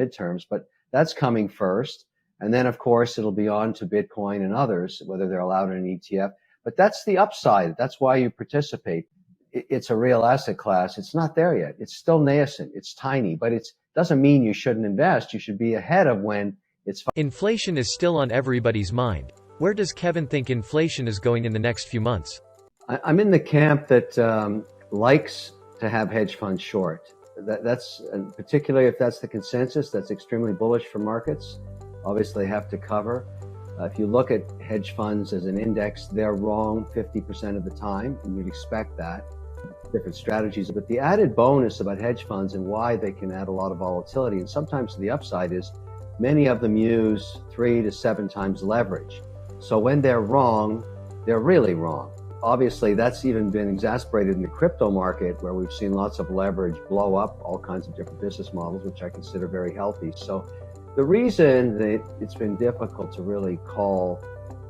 midterms, but that's coming first. And then, of course, it'll be on to Bitcoin and others, whether they're allowed in an ETF. But that's the upside. That's why you participate. It's a real asset class. It's not there yet. It's still nascent. It's tiny, but it doesn't mean you shouldn't invest. You should be ahead of when it's... Inflation is still on everybody's mind. Where does Kevin think inflation is going in the next few months? I'm in the camp that likes to have hedge funds short. That's particularly if that's the consensus, that's extremely bullish for markets. Obviously have to cover. If you look at hedge funds as an index, they're wrong 50% of the time, and you'd expect that. Different strategies, but the added bonus about hedge funds and why they can add a lot of volatility, and sometimes the upside, is many of them use 3 to 7 times leverage. So when they're wrong, they're really wrong. Obviously, that's even been exacerbated in the crypto market, where we've seen lots of leverage blow up all kinds of different business models, which I consider very healthy. So the reason that it's been difficult to really call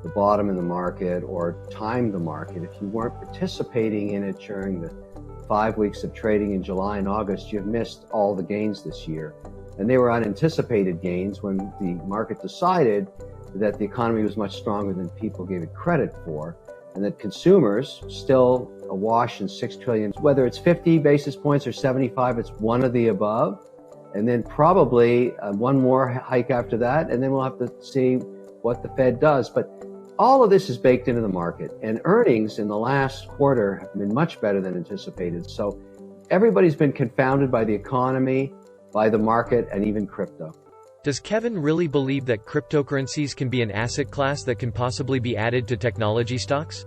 the bottom in the market or time the market, if you weren't participating in it during the 5 weeks of trading in July and August, you've missed all the gains this year. And they were unanticipated gains when the market decided that the economy was much stronger than people gave it credit for, and that consumers still awash in 6 trillion, whether it's 50 basis points or 75, it's one of the above. And then probably one more hike after that, and then we'll have to see what the Fed does. But all of this is baked into the market, and earnings in the last quarter have been much better than anticipated. So everybody's been confounded by the economy, by the market, and even crypto. Does Kevin really believe that cryptocurrencies can be an asset class that can possibly be added to technology stocks?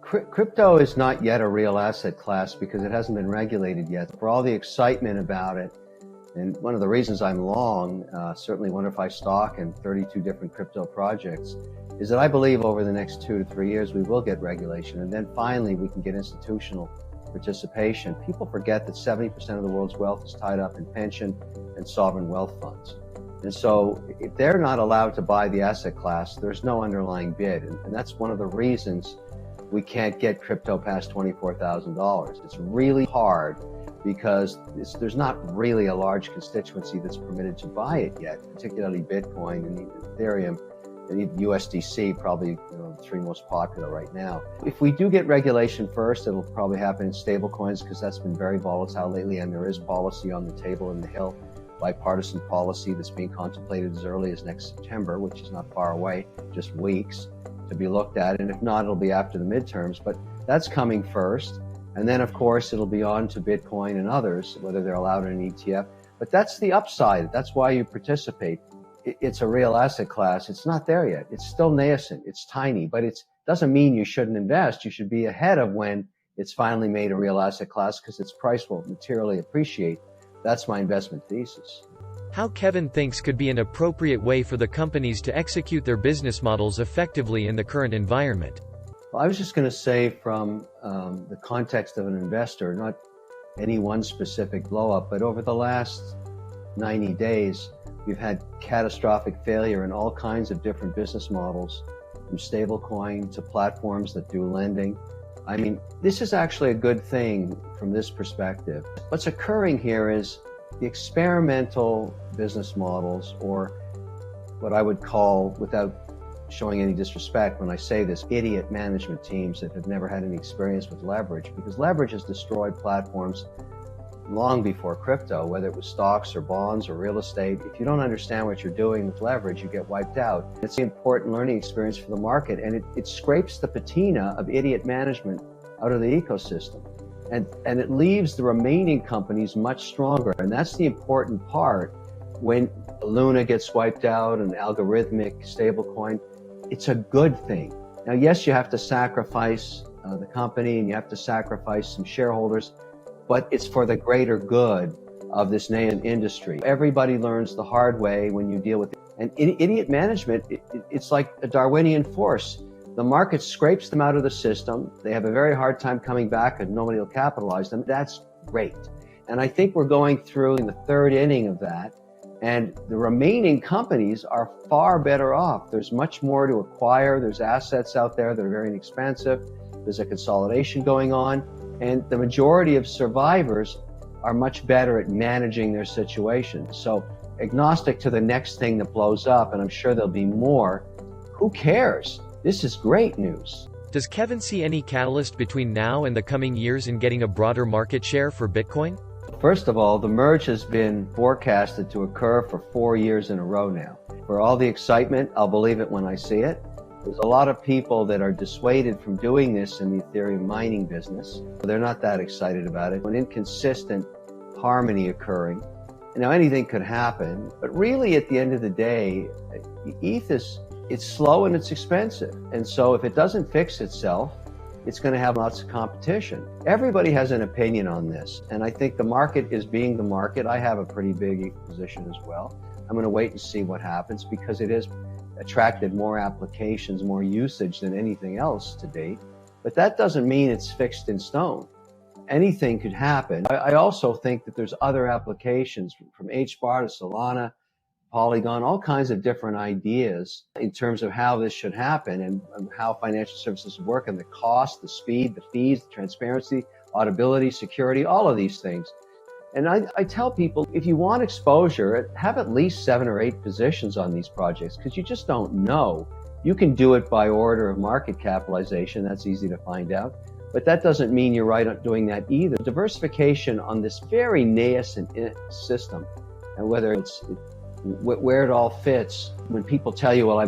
Crypto is not yet a real asset class because it hasn't been regulated yet. For all the excitement about it, and one of the reasons I'm long, certainly WonderFi stock and 32 different crypto projects, is that I believe over the next 2 to 3 years we will get regulation, and then finally we can get institutional participation. People forget that 70% of the world's wealth is tied up in pension and sovereign wealth funds. And so if they're not allowed to buy the asset class, there's no underlying bid. And that's one of the reasons we can't get crypto past $24,000. It's really hard because there's not really a large constituency that's permitted to buy it yet, particularly Bitcoin and Ethereum and USDC, probably the 3 most popular right now. If we do get regulation first, it'll probably happen in stablecoins because that's been very volatile lately, and there is policy on the table in the Hill, bipartisan policy that's being contemplated as early as next September, which is not far away, just weeks to be looked at. And if not, it'll be after the midterms, but that's coming first. And then, of course, it'll be on to Bitcoin and others, whether they're allowed in an ETF. But that's the upside. That's why you participate. It's a real asset class. It's not there yet. It's still nascent. It's tiny, but it doesn't mean you shouldn't invest. You should be ahead of when it's finally made a real asset class because its price will materially appreciate. That's my investment thesis. How Kevin thinks could be an appropriate way for the companies to execute their business models effectively in the current environment? Well, I was just going to say from the context of an investor, not any one specific blow up, but over the last 90 days, we've had catastrophic failure in all kinds of different business models, from stablecoin to platforms that do lending. I mean, this is actually a good thing from this perspective. What's occurring here is the experimental business models, or what I would call, without showing any disrespect when I say this, idiot management teams that have never had any experience with leverage, because leverage has destroyed platforms long before crypto, whether it was stocks or bonds or real estate. If you don't understand what you're doing with leverage, you get wiped out. It's an important learning experience for the market, and it scrapes the patina of idiot management out of the ecosystem. And it leaves the remaining companies much stronger. And that's the important part. When Luna gets wiped out, an algorithmic stablecoin, it's a good thing. Now, yes, you have to sacrifice the company and you have to sacrifice some shareholders, but it's for the greater good of this industry. Everybody learns the hard way when you deal with it. And idiot management, it's like a Darwinian force. The market scrapes them out of the system. They have a very hard time coming back and nobody will capitalize them. That's great. And I think we're going through in the 3rd inning of that. And the remaining companies are far better off. There's much more to acquire. There's assets out there that are very inexpensive. There's a consolidation going on. And the majority of survivors are much better at managing their situation. So agnostic to the next thing that blows up, and I'm sure there'll be more. Who cares? This is great news. Does Kevin see any catalyst between now and the coming years in getting a broader market share for Bitcoin? First of all, the merge has been forecasted to occur for 4 years in a row now. For all the excitement, I'll believe it when I see it. There's a lot of people that are dissuaded from doing this in the Ethereum mining business. They're not that excited about it. An inconsistent harmony occurring. Now anything could happen, but really at the end of the day, ETH it's slow and it's expensive. And so if it doesn't fix itself, it's going to have lots of competition. Everybody has an opinion on this, and I think the market is being the market. I have a pretty big position as well. I'm going to wait and see what happens because it has attracted more applications, more usage than anything else to date. But that doesn't mean it's fixed in stone. Anything could happen. I also think that there's other applications from HBAR to Solana, Polygon, all kinds of different ideas in terms of how this should happen and how financial services work and the cost, the speed, the fees, the transparency, audibility, security, all of these things. And I tell people, if you want exposure, have at least 7 or 8 positions on these projects because you just don't know. You can do it by order of market capitalization. That's easy to find out. But that doesn't mean you're right on doing that either. Diversification on this very nascent system, and whether it's where it all fits, when people tell you, well,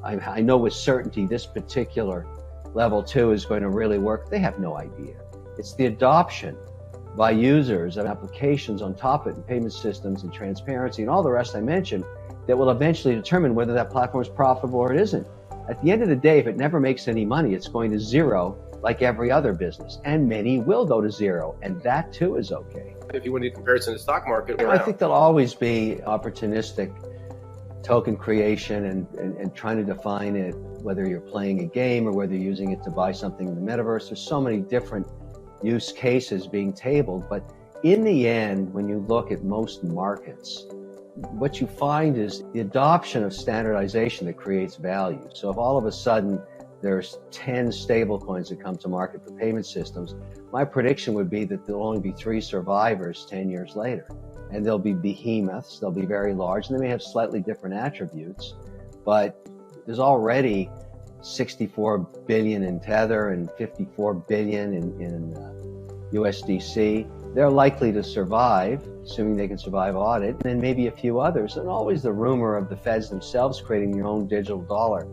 I know with certainty this particular level 2 is going to really work, they have no idea. It's the adoption by users of applications on top of it, and payment systems and transparency and all the rest I mentioned that will eventually determine whether that platform is profitable or it isn't. At the end of the day, if it never makes any money, it's going to zero like every other business, and many will go to zero, and that too is okay. If you want to do comparison to the stock market, I think there'll always be opportunistic token creation and trying to define it, whether you're playing a game or whether you're using it to buy something in the metaverse. There's so many different use cases being tabled, but in the end, when you look at most markets, what you find is the adoption of standardization that creates value. So if all of a sudden there's 10 stablecoins that come to market for payment systems, my prediction would be that there'll only be 3 survivors 10 years later. And they'll be behemoths, they'll be very large, and they may have slightly different attributes, but there's already 64 billion in Tether and 54 billion in USDC. They're likely to survive, assuming they can survive audit, and then maybe a few others. And always the rumor of the feds themselves creating their own digital dollar.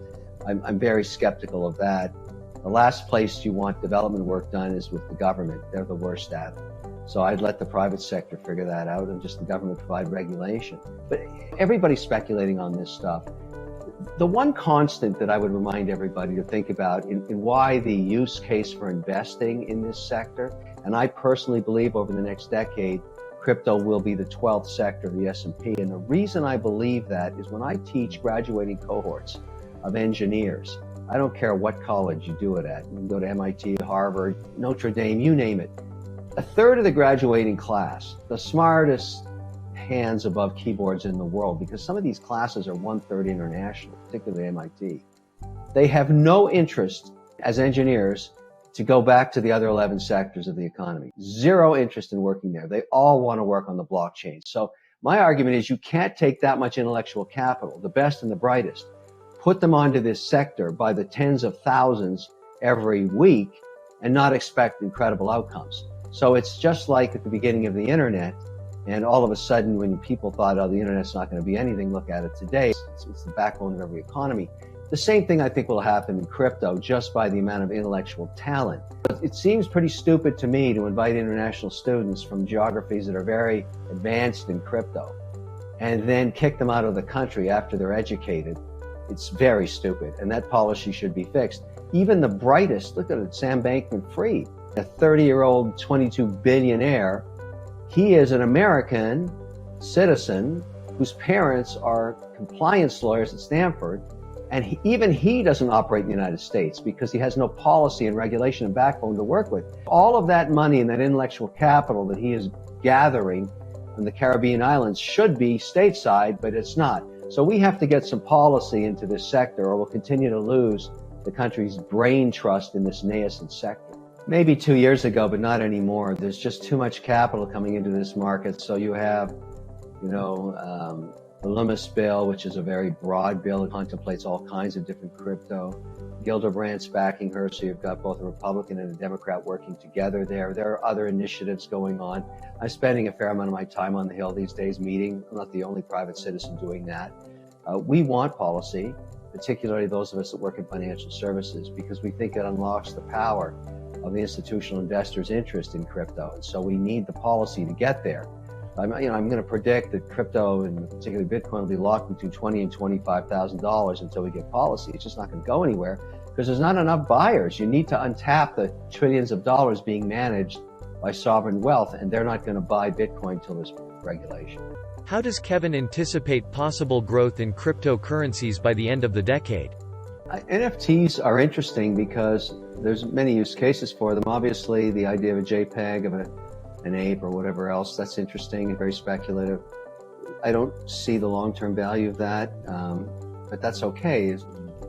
I'm very skeptical of that. The last place you want development work done is with the government. They're the worst at it. So I'd let the private sector figure that out and just the government provide regulation. But everybody's speculating on this stuff. The one constant that I would remind everybody to think about in why the use case for investing in this sector, and I personally believe over the next decade, crypto will be the 12th sector of the S&P. And the reason I believe that is when I teach graduating cohorts of engineers, I don't care what college you do it at. You can go to MIT, Harvard, Notre Dame, you name it. A third of the graduating class, the smartest hands above keyboards in the world, because some of these classes are 1/3 international, particularly MIT. They have no interest as engineers to go back to the other 11 sectors of the economy. Zero interest in working there. They all want to work on the blockchain. So my argument is you can't take that much intellectual capital, the best and the brightest, put them onto this sector by the tens of thousands every week and not expect incredible outcomes. So it's just like at the beginning of the internet, and all of a sudden when people thought, oh, the internet's not going to be anything, look at it today. It's the backbone of every economy. The same thing I think will happen in crypto just by the amount of intellectual talent. But it seems pretty stupid to me to invite international students from geographies that are very advanced in crypto and then kick them out of the country after they're educated. It's very stupid, and that policy should be fixed. Even the brightest, look at it, Sam Bankman-Fried, a 30-year-old 22 billionaire. He is an American citizen whose parents are compliance lawyers at Stanford, and even he doesn't operate in the United States because he has no policy and regulation and backbone to work with. All of that money and that intellectual capital that he is gathering from the Caribbean islands should be stateside, but it's not. So we have to get some policy into this sector or we'll continue to lose the country's brain trust in this nascent sector. Maybe 2 years ago, but not anymore. There's just too much capital coming into this market. So you have The Loomis bill, which is a very broad bill, it contemplates all kinds of different crypto. Gilderbrandt's backing her, so you've got both a Republican and a Democrat working together there. There are other initiatives going on. I'm spending a fair amount of my time on the Hill these days meeting. I'm not the only private citizen doing that. We want policy, particularly those of us that work in financial services, because we think it unlocks the power of the institutional investors' interest in crypto. And so we need the policy to get there. I'm going to predict that crypto, and particularly Bitcoin, will be locked between $20,000 and $25,000 until we get policy. It's just not going to go anywhere because there's not enough buyers. You need to untap the trillions of dollars being managed by sovereign wealth, and they're not going to buy Bitcoin till there's regulation. How does Kevin anticipate possible growth in cryptocurrencies by the end of the decade? NFTs are interesting because there's many use cases for them. Obviously, the idea of a JPEG of an ape or whatever else, that's interesting and very speculative. I don't see the long-term value of that, but that's okay.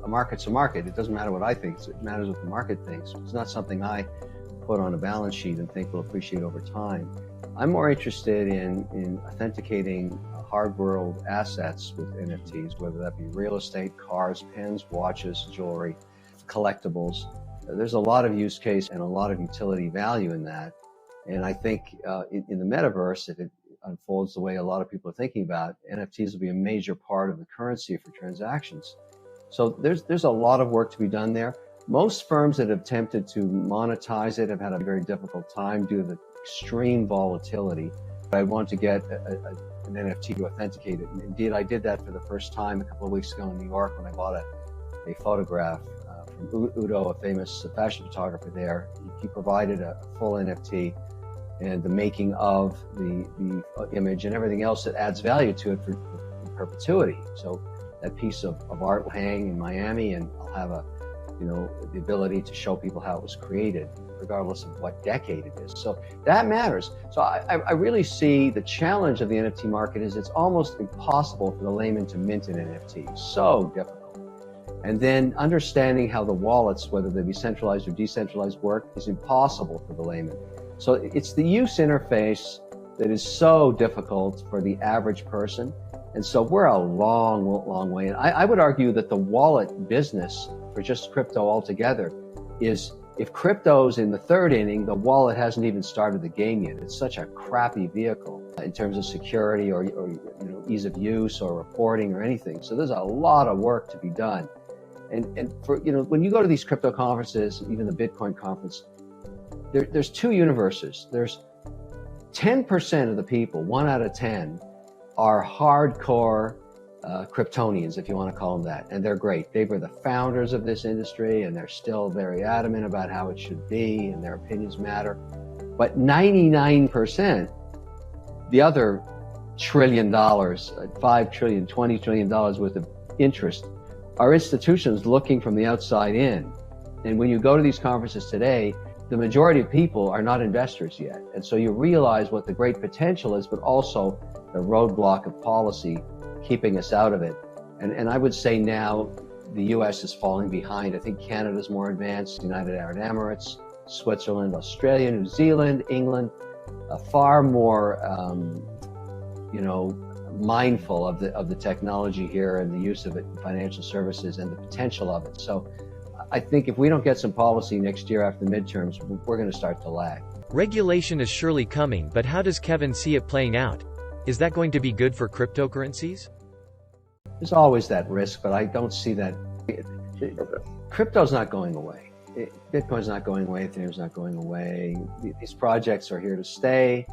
A market's a market. It doesn't matter what I think. It matters what the market thinks. It's not something I put on a balance sheet and think will appreciate over time. I'm more interested in authenticating hard world assets with NFTs, whether that be real estate, cars, pens, watches, jewelry, collectibles. There's a lot of use case and a lot of utility value in that. And I think in the metaverse, if it unfolds the way a lot of people are thinking about, NFTs will be a major part of the currency for transactions. So there's a lot of work to be done there. Most firms that have attempted to monetize it have had a very difficult time due to the extreme volatility. I want to get an NFT to authenticate it. And indeed, I did that for the first time a couple of weeks ago in New York when I bought a photograph from Udo, a famous fashion photographer there. He provided a full NFT and the making of the image and everything else that adds value to it for perpetuity. So that piece of art will hang in Miami, and I'll have the ability to show people how it was created, regardless of what decade it is. So that matters. So I really see the challenge of the NFT market is it's almost impossible for the layman to mint an NFT. So difficult. And then understanding how the wallets, whether they be centralized or decentralized, work is impossible for the layman. So it's the use interface that is so difficult for the average person. And so we're a long, long way. And I would argue that the wallet business for just crypto altogether is, if crypto's in the third inning, the wallet hasn't even started the game yet. It's such a crappy vehicle in terms of security or ease of use or reporting or anything. So there's a lot of work to be done. And for, when you go to these crypto conferences, even the Bitcoin conference, there's two universes. There's 10% of the people, 1 out of 10, are hardcore Kryptonians, if you want to call them that. And they're great. They were the founders of this industry, and they're still very adamant about how it should be, and their opinions matter. But 99%, the other $1 trillion, $5 trillion, $20 trillion worth of interest, are institutions looking from the outside in. And when you go to these conferences today, the majority of people are not investors yet. And so you realize what the great potential is, but also the roadblock of policy keeping us out of it. And I would say now the U.S. is falling behind. I think Canada's more advanced, United Arab Emirates, Switzerland, Australia, New Zealand, England, far more, mindful of the technology here and the use of it in financial services and the potential of it. So I think if we don't get some policy next year after the midterms, we're going to start to lag. Regulation is surely coming, but how does Kevin see it playing out? Is that going to be good for cryptocurrencies? There's always that risk, but I don't see that. Crypto's not going away. Bitcoin's not going away. Ethereum's not going away. These projects are here to stay.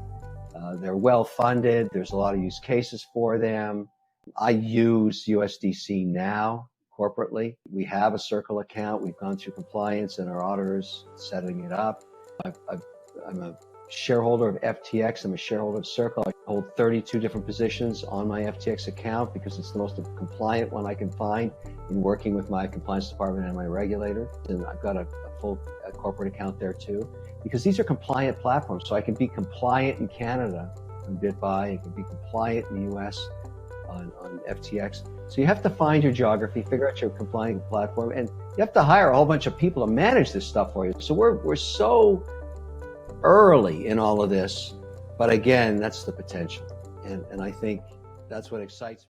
They're well funded. There's a lot of use cases for them. I use USDC now corporately. We have a Circle account. We've gone through compliance and our auditors setting it up. I'm a shareholder of FTX. I'm a shareholder of Circle. I hold 32 different positions on my FTX account because it's the most compliant one I can find in working with my compliance department and my regulator. And I've got a full corporate account there too, because these are compliant platforms. So I can be compliant in Canada on BitBuy. I can be compliant in the US on FTX. So you have to find your geography, figure out your compliant platform, and you have to hire a whole bunch of people to manage this stuff for you. So we're so early in all of this, but again, that's the potential. And I think that's what excites me.